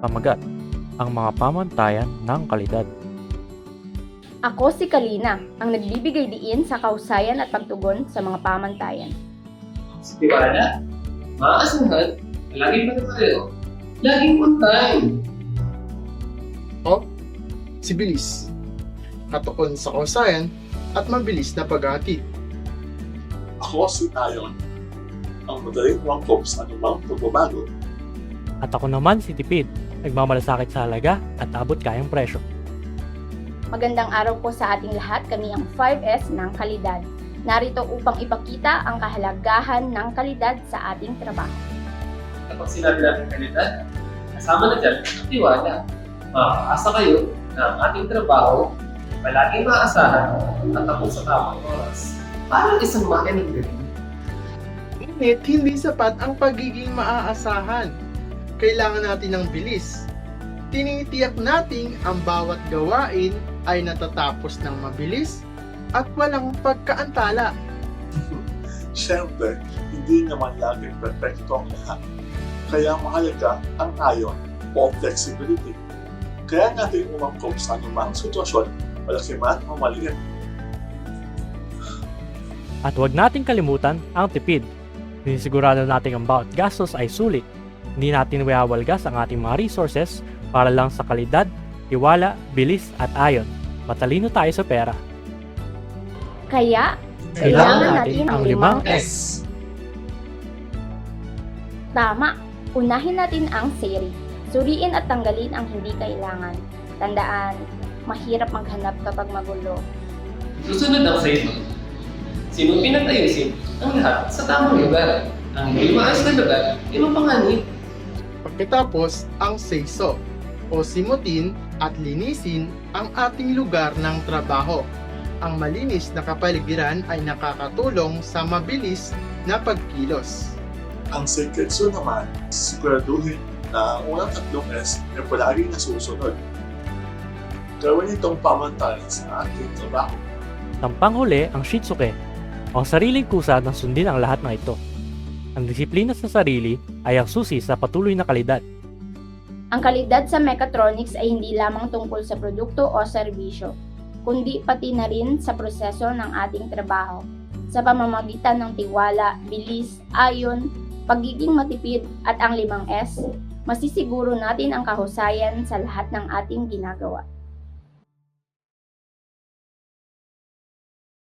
Pamagat, ang mga pamantayan ng kalidad. Ako si Kalina, ang nagbibigay diin sa kahusayan at pagtugon sa mga pamantayan. Si Tiwala, maaasahan, laging pa tayo. Laging on time. O, si Bilis. Katuon sa kausayan at mabilis na paghatid. Ako si Ayon, ang madaling wangkop sa anumang pagbabago. At ako naman si Tipid, nagmamalasakit sa halaga at abot kayang presyo. Magandang araw po sa ating lahat, kami ang 5S ng kalidad. Narito upang ipakita ang kahalagahan ng kalidad sa ating trabaho. Kapag sinabi natin kalidad, kasama na dyan ang tiwala. Makakaasa kayo na ang ating trabaho palaging maaasahan at tapos sa tamang oras. Parang isang makina ng galing. Ngunit hindi sapat ang pagiging maaasahan. Kailangan natin ng bilis. Tinitiyak nating ang bawat gawain ay natatapos ng mabilis at walang pagkaantala. Siyempre, hindi naman laging perfecto ang lahat. Kaya mahalaga ang ayon o flexibility. Kaya natin umangkop sa anumang sitwasyon, malaki man o maliit. At huwag nating kalimutan ang tipid. Sinisigurado natin ang bawat gastos ay sulit. Hindi natin iwawalgas ang ating mga resources para lang sa kalidad, tiwala, bilis at ayon. Matalino tayo sa pera. Kaya, Kailangan natin ang 5S. Tama, unahin natin ang seri. Suriin at tanggalin ang hindi kailangan. Tandaan, mahirap maghanap kapag magulo. Susunod ang sayo. Sino pinatayusin ang lahat sa tamang lugar? Ang hindi maayos na lugar, imapanganib. Pagkatapos, ang say-so o simutin at linisin ang ating lugar ng trabaho. Ang malinis na kapaligiran ay nakakatulong sa mabilis na pagkilos. Ang secretso naman, siguraduhin na ang unang tatlong S ay palaging nasusunod. Gawin itong pamantayan sa ating trabaho. Tampang huli ang Shitsuke, o sariling kusa na sundin ang lahat ng ito. Ang disiplina sa sarili ay ang susi sa patuloy na kalidad. Ang kalidad sa mechatronics ay hindi lamang tungkol sa produkto o serbisyo, kundi pati na rin sa proseso ng ating trabaho, sa pamamagitan ng tiwala, bilis, ayon, pagiging matipid at ang 5S, masisiguro natin ang kahusayan sa lahat ng ating ginagawa.